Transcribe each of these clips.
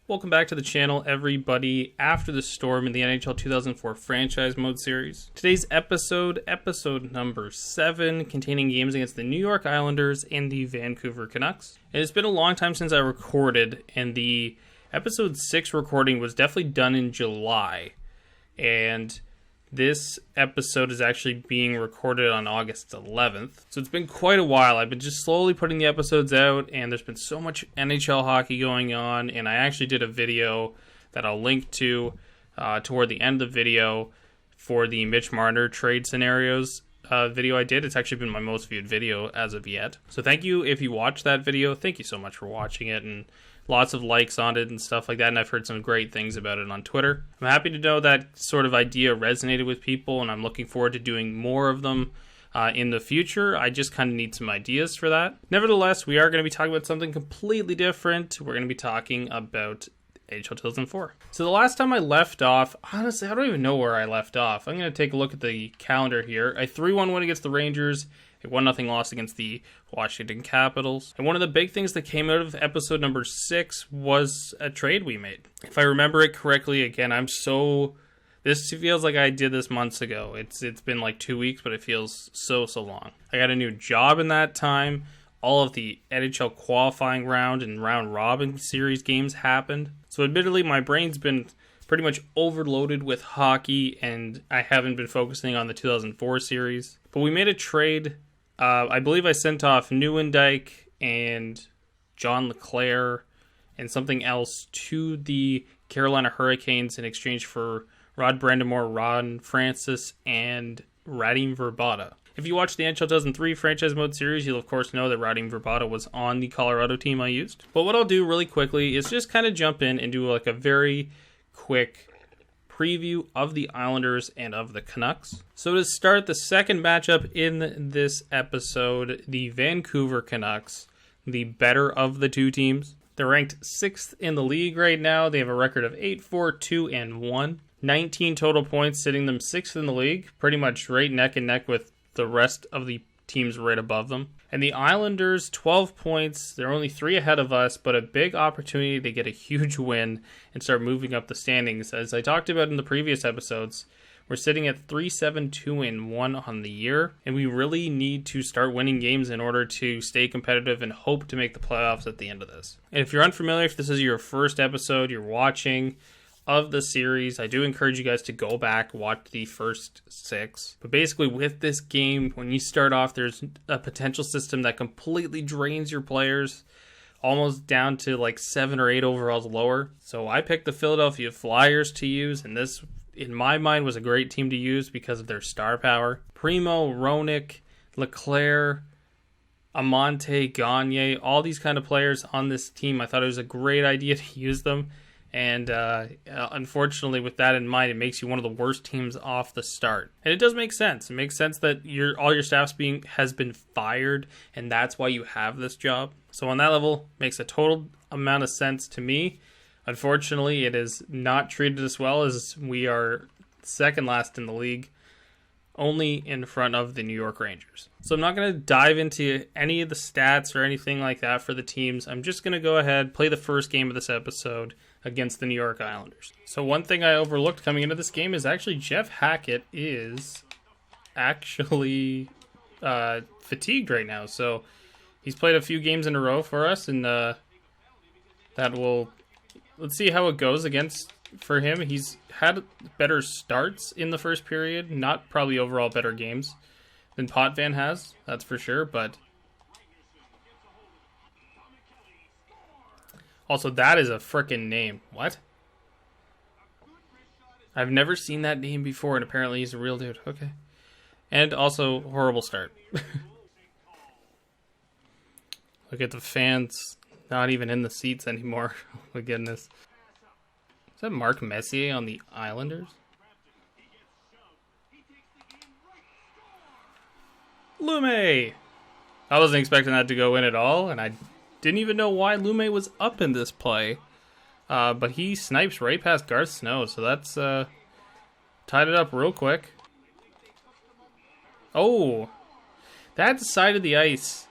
Welcome back to the channel, everybody, after the storm in the NHL 2004 franchise mode series. Today's episode number 7, containing games against the New York Islanders and the Vancouver Canucks. And it's been a long time since I recorded, and the episode 6 recording was definitely done in July. And this episode is actually being recorded on August 11th. So it's been quite a while. I've been just slowly putting the episodes out, and there's been so much NHL hockey going on. And I actually did a video that I'll link to toward the end of the video for the Mitch Marner trade scenarios video I did. It's actually been my most viewed video as of yet. So thank you if you watched that video. Thank you so much for watching it, and lots of likes on it and stuff like that, and I've heard some great things about it on Twitter. I'm happy to know that sort of idea resonated with people, and I'm looking forward to doing more of them in the future. I just kind of need some ideas for that. Nevertheless, we are going to be talking about something completely different. We're going to be talking about NHL 2004. So the last time I left off, honestly, I don't even know where I left off. I'm going to take a look at the calendar here. A 3-1 win against the Rangers, a 1-0 loss against the Washington Capitals. And one of the big things that came out of episode number 6 was a trade we made. If I remember it correctly, again, this feels like I did this months ago. It's been like 2 weeks, but it feels so long. I got a new job in that time. All of the NHL qualifying round and round robin series games happened. So admittedly, my brain's been pretty much overloaded with hockey, and I haven't been focusing on the 2004 series. But we made a trade. I believe I sent off Nieuwendyk and John LeClair and something else to the Carolina Hurricanes in exchange for Rod Brind'Amour, Ron Francis, and Radim Vrbata. If you watched the NHL 2003 franchise mode series, you'll of course know that Radim Vrbata was on the Colorado team I used. But what I'll do really quickly is just kind of jump in and do like a very quick preview of the Islanders and of the Canucks. So to start the second matchup in this episode, the Vancouver Canucks, the better of the two teams. They're ranked 6th in the league right now. They have a record of 8-4-2-1. 19 total points, sitting them 6th in the league, pretty much right neck and neck with the rest of the teams right above them. And the Islanders, 12 points. They're only 3 ahead of us, but a big opportunity to get a huge win and start moving up the standings. As I talked about in the previous episodes, we're sitting at 3-7-2-1 on the year, and we really need to start winning games in order to stay competitive and hope to make the playoffs at the end of this. And if you're unfamiliar, if this is your first episode you're watching of the series, I do encourage you guys to go back, watch the first 6. But basically with this game, when you start off, there's a potential system that completely drains your players, almost down to like 7 or 8 overalls lower. So I picked the Philadelphia Flyers to use, and this, in my mind, was a great team to use because of their star power. Primo, Roenick, LeClair, Amante, Gagne, all these kind of players on this team. I thought it was a great idea to use them. And unfortunately, with that in mind, it makes you one of the worst teams off the start. And it does make sense. It makes sense that all your staff has been fired, and that's why you have this job. So on that level, makes a total amount of sense to me. Unfortunately, it is not treated as well, as we are second last in the league, only in front of the New York Rangers. So I'm not going to dive into any of the stats or anything like that for the teams. I'm just going to go ahead, play the first game of this episode against the New York Islanders. So one thing I overlooked coming into this game is actually Jeff Hackett is actually fatigued right now. So he's played a few games in a row for us, and let's see how it goes for him. He's had better starts in the first period, not probably overall better games than Potvin has, that's for sure, but also, that is a frickin' name. What? I've never seen that name before, and apparently he's a real dude. Okay. And also, horrible start. Look at the fans not even in the seats anymore. Oh my goodness. Is that Mark Messier on the Islanders? Lume! I wasn't expecting that to go in at all, and I didn't even know why Lume was up in this play. But he snipes right past Garth Snow, so that's tied it up real quick. Oh! That side of the ice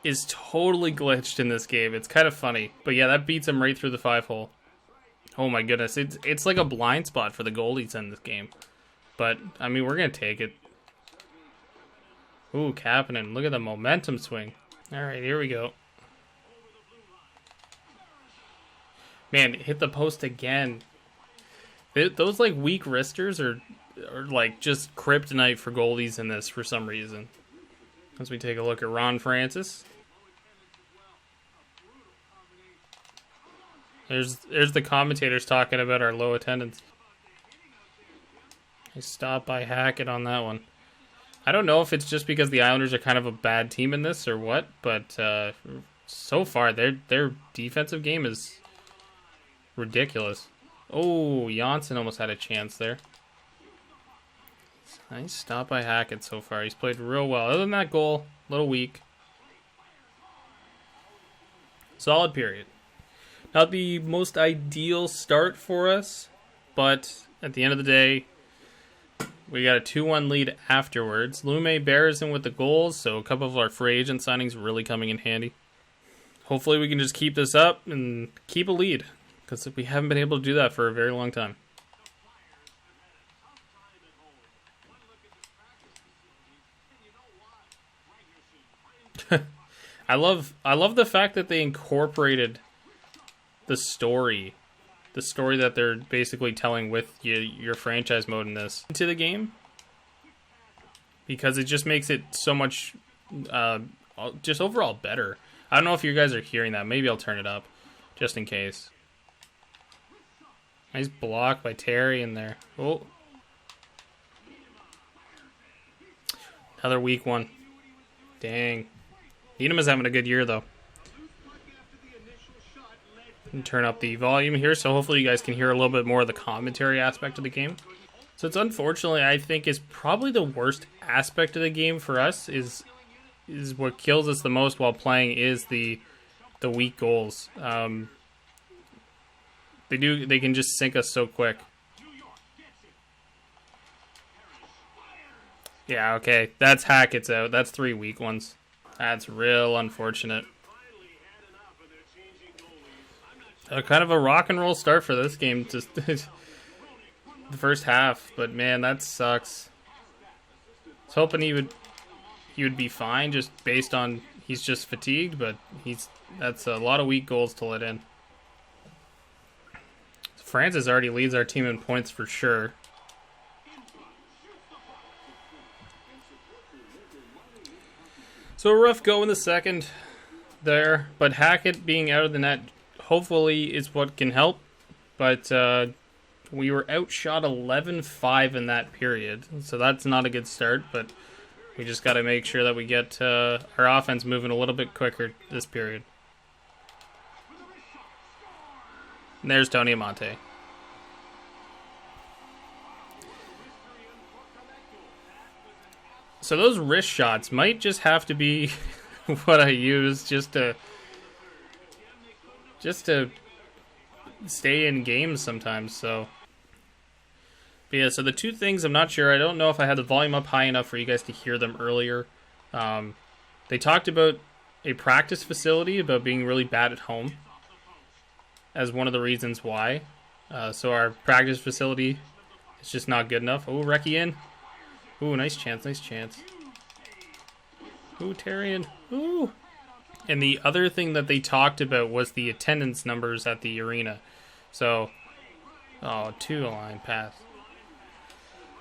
is totally glitched in this game. It's kind of funny. But yeah, that beats him right through the 5-hole. Oh my goodness, it's like a blind spot for the goalies in this game. But, I mean, we're going to take it. Ooh, Kapanen, look at the momentum swing. Alright, here we go. Man, hit the post again. Those, like, weak wristers are like, just kryptonite for goalies in this for some reason. As we take a look at Ron Francis. There's the commentators talking about our low attendance. Nice stop by Hackett on that one. I don't know if it's just because the Islanders are kind of a bad team in this or what, but so far their defensive game is ridiculous. Oh, Janssen almost had a chance there. Nice stop by Hackett so far. He's played real well. Other than that goal, a little weak. Solid period. Not the most ideal start for us, but at the end of the day, we got a 2-1 lead afterwards. Lume bears in with the goals, so a couple of our free agent signings really coming in handy. Hopefully we can just keep this up and keep a lead, because we haven't been able to do that for a very long time. I love the fact that they incorporated the story that they're basically telling with your franchise mode in this into the game, because it just makes it so much just overall better. I don't know if you guys are hearing that. Maybe I'll turn it up just in case. Nice block by Terry in there. Oh, another weak one. Dang. Needham is having a good year, though. And turn up the volume here, so hopefully you guys can hear a little bit more of the commentary aspect of the game. So it's unfortunately, I think, is probably the worst aspect of the game for us, is what kills us the most while playing is the weak goals. They can just sink us so quick. Yeah, okay, that's Hackett's out. That's 3 weak ones. That's real unfortunate. Kind of a rock and roll start for this game, just the first half. But man, that sucks. I was hoping he would be fine, just based on he's just fatigued. But that's a lot of weak goals to let in. Francis already leads our team in points for sure. So a rough go in the second there, but Hackett being out of the net hopefully is what can help. But we were outshot 11-5 in that period, so that's not a good start, but we just got to make sure that we get our offense moving a little bit quicker this period. And there's Tony Amonte. So those wrist shots might just have to be what I use just to stay in games sometimes. So, but yeah, so the two things I'm not sure. I don't know if I had the volume up high enough for you guys to hear them earlier. They talked about a practice facility, about being really bad at home as one of the reasons why. So our practice facility is just not good enough. Oh, Recchi in. Ooh, nice chance, nice chance. Ooh, Terrian. Ooh. And the other thing that they talked about was the attendance numbers at the arena. So, oh, 2-line pass.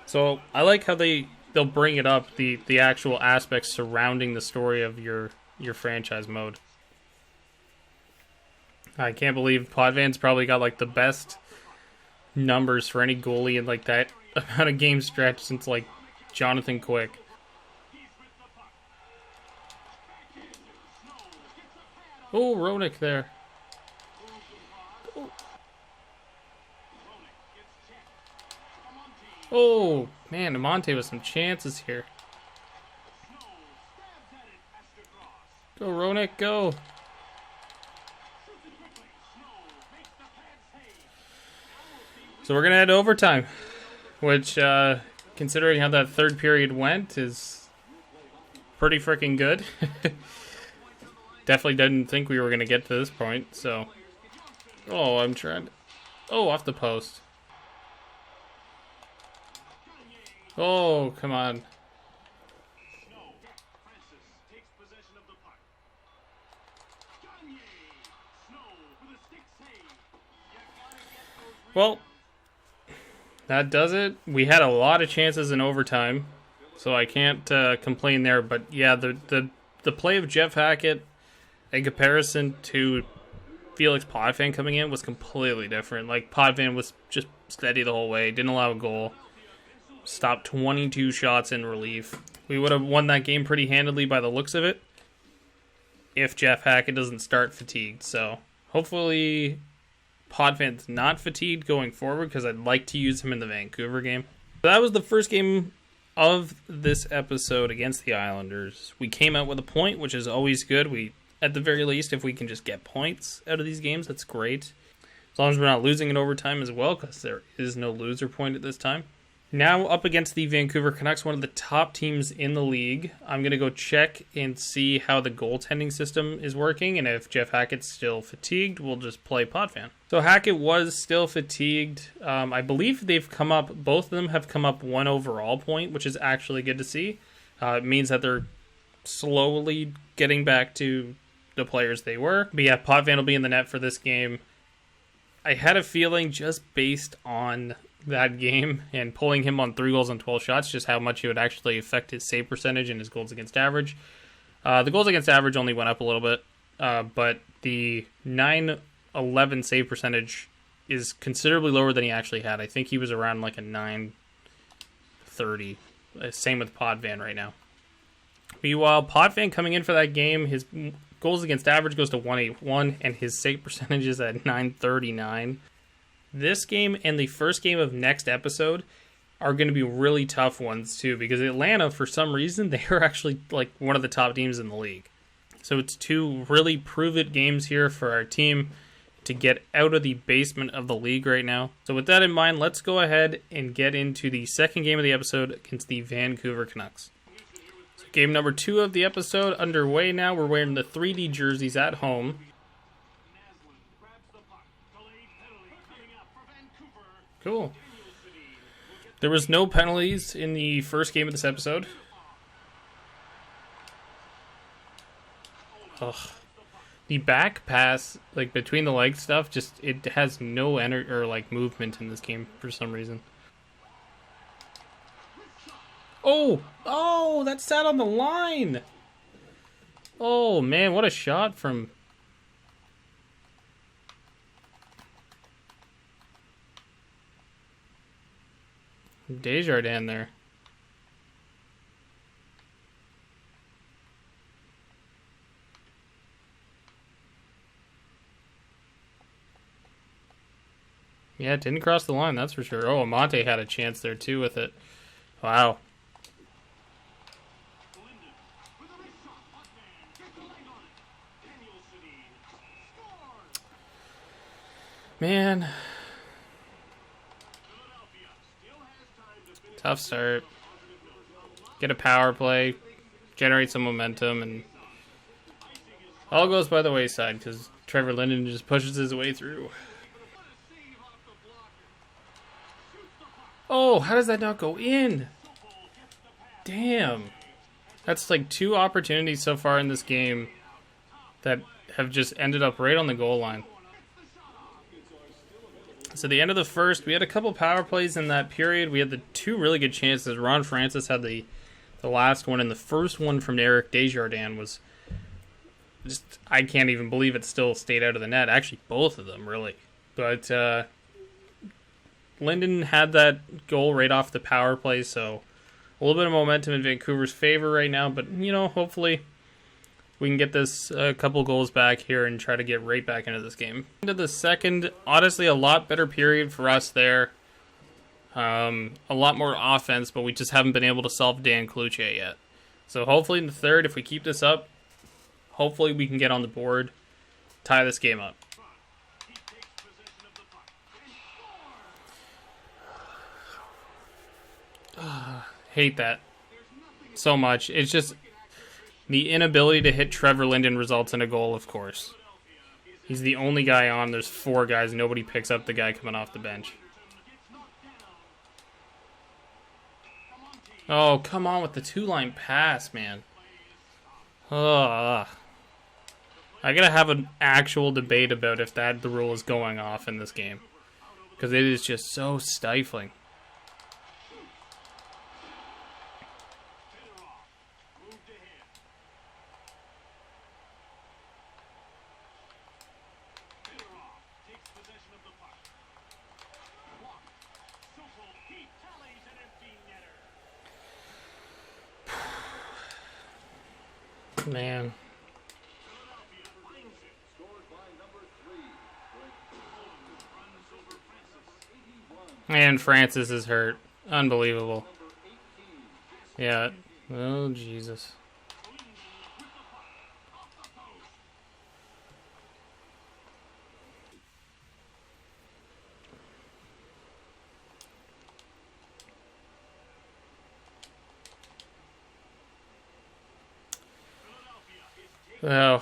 So, I like how they'll bring it up, the actual aspects surrounding the story of your franchise mode. I can't believe Potvein's probably got like the best numbers for any goalie in like that amount of game stretch since like Jonathan Quick. Oh, Roenick there. Oh, man, Amonte with some chances here. Go, Roenick, go. So we're going to head to overtime, which, considering how that third period went, is pretty freaking good. Definitely didn't think we were going to get to this point, so... Oh, I'm trying to... Oh, off the post. Oh, come on. Well, that does it. We had a lot of chances in overtime, so I can't complain there. But yeah, the play of Jeff Hackett in comparison to Felix Potvin coming in was completely different. Like, Potvin was just steady the whole way, didn't allow a goal, stopped 22 shots in relief. We would have won that game pretty handily by the looks of it if Jeff Hackett doesn't start fatigued. So hopefully Podvin's not fatigued going forward, because I'd like to use him in the Vancouver game. So that was the first game of this episode against the Islanders. We came out with a point, which is always good. We, at the very least, if we can just get points out of these games, that's great. As long as we're not losing in overtime as well, because there is no loser point at this time. Now up against the Vancouver Canucks, one of the top teams in the league. I'm going to go check and see how the goaltending system is working, and if Jeff Hackett's still fatigued, we'll just play Potvin. So Hackett was still fatigued. I believe they've come up, both of them have come up 1 overall point, which is actually good to see. It means that they're slowly getting back to the players they were. But yeah, Potvin will be in the net for this game. I had a feeling, just based on that game and pulling him on 3 goals on 12 shots, just how much it would actually affect his save percentage and his goals against average. The goals against average only went up a little bit, but the 911 save percentage is considerably lower than he actually had. I think he was around like a 930. Same with Potvin right now. Meanwhile, Potvin coming in for that game, his goals against average goes to 181, and his save percentage is at 939. This game and the first game of next episode are going to be really tough ones too, because Atlanta, for some reason, they are actually like one of the top teams in the league. So it's 2 really prove-it games here for our team to get out of the basement of the league right now. So with that in mind, let's go ahead and get into the second game of the episode against the Vancouver Canucks. So game number 2 of the episode underway now. We're wearing the 3D jerseys at home. Cool. There was no penalties in the first game of this episode. Ugh. The back pass, like between the legs stuff, just it has no energy or like movement in this game for some reason. Oh, that sat on the line. Oh man, what a shot from Desjardins there. Yeah, it didn't cross the line, that's for sure. Oh, Amante had a chance there too with it. Wow. Man. Tough start. Get a power play, generate some momentum, and all goes by the wayside because Trevor Linden just pushes his way through. Oh, how does that not go in? Damn. That's like 2 opportunities so far in this game that have just ended up right on the goal line. So the end of the first, we had a couple power plays in that period. We had the 2 really good chances. Ron Francis had the last one, and the first one from Eric Desjardins was just, I can't even believe it still stayed out of the net. Actually, both of them, really. But Linden had that goal right off the power play, so a little bit of momentum in Vancouver's favor right now. But, you know, hopefully we can get this couple goals back here and try to get right back into this game. Into the second, honestly, a lot better period for us there. A lot more offense, but we just haven't been able to solve Dan Cloutier yet. So hopefully in the third, if we keep this up, hopefully we can get on the board, tie this game up. Hate that so much. It's just the inability to hit Trevor Linden results in a goal, of course. He's the only guy on. There's 4 guys. Nobody picks up the guy coming off the bench. Oh, come on with the 2-line pass, man. Ugh. I gotta have an actual debate about if the rule is going off in this game. Because it is just so stifling. Man. And Francis is hurt. Unbelievable. Yeah. Oh, Jesus. Oh.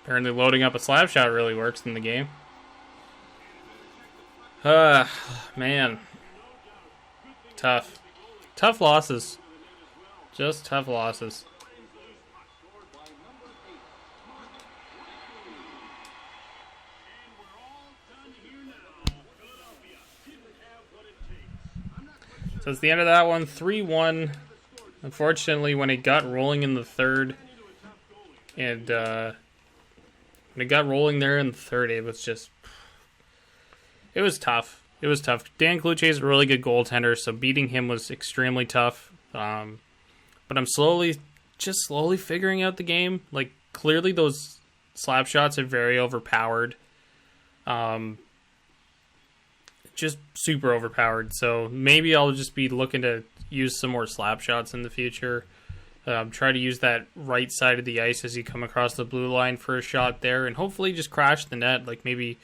Apparently loading up a slap shot really works in the game. Man. Tough. Tough losses. Just tough losses. So it's the end of that one, 3-1. Unfortunately, when it got rolling in the third, and when it got rolling there in the third, it was tough. It was tough. Dan Cloutier is a really good goaltender, so beating him was extremely tough. But I'm slowly figuring out the game. Like, clearly those slap shots are very overpowered. Just super overpowered. So maybe I'll just be looking to use some more slap shots in the future. Try to use that right side of the ice as you come across the blue line for a shot there, and hopefully just crash the net. Like, maybe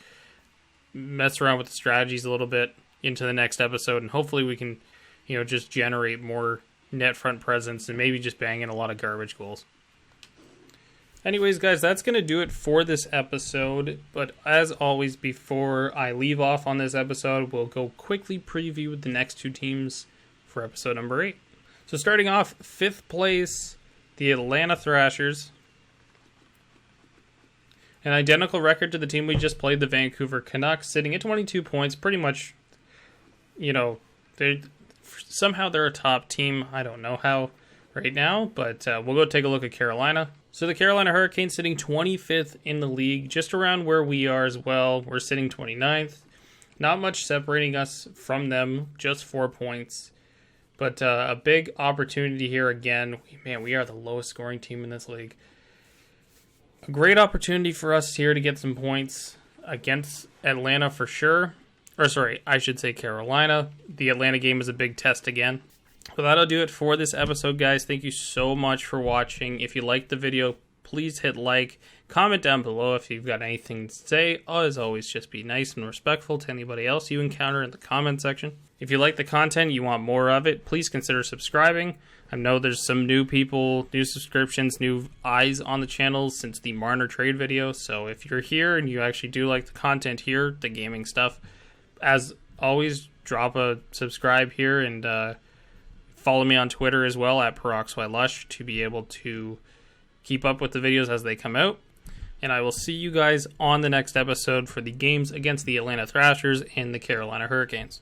mess around with the strategies a little bit into the next episode, and hopefully we can, just generate more net front presence and maybe just bang in a lot of garbage goals. Anyways, guys, that's going to do it for this episode. But as always, before I leave off on this episode, we'll go quickly preview the next 2 teams for episode number 8. So starting off, 5th place, the Atlanta Thrashers. An identical record to the team we just played, the Vancouver Canucks, sitting at 22 points. Pretty much, somehow they're a top team. I don't know how right now, but we'll go take a look at Carolina. So the Carolina Hurricanes sitting 25th in the league, just around where we are as well. We're sitting 29th. Not much separating us from them, just 4 points. But a big opportunity here again. Man, we are the lowest scoring team in this league. A great opportunity for us here to get some points against Atlanta for sure. Or sorry, I should say Carolina. The Atlanta game is a big test again. But that'll do it for this episode, guys. Thank you so much for watching. If you liked the video, please hit like. Comment down below if you've got anything to say. As always, just be nice and respectful to anybody else you encounter in the comment section. If you like the content, you want more of it, please consider subscribing. I know there's some new people, new subscriptions, new eyes on the channel since the Marner trade video. So if you're here and you actually do like the content here, the gaming stuff, as always, drop a subscribe here and follow me on Twitter as well at peroxylush to be able to keep up with the videos as they come out. And I will see you guys on the next episode for the games against the Atlanta Thrashers and the Carolina Hurricanes.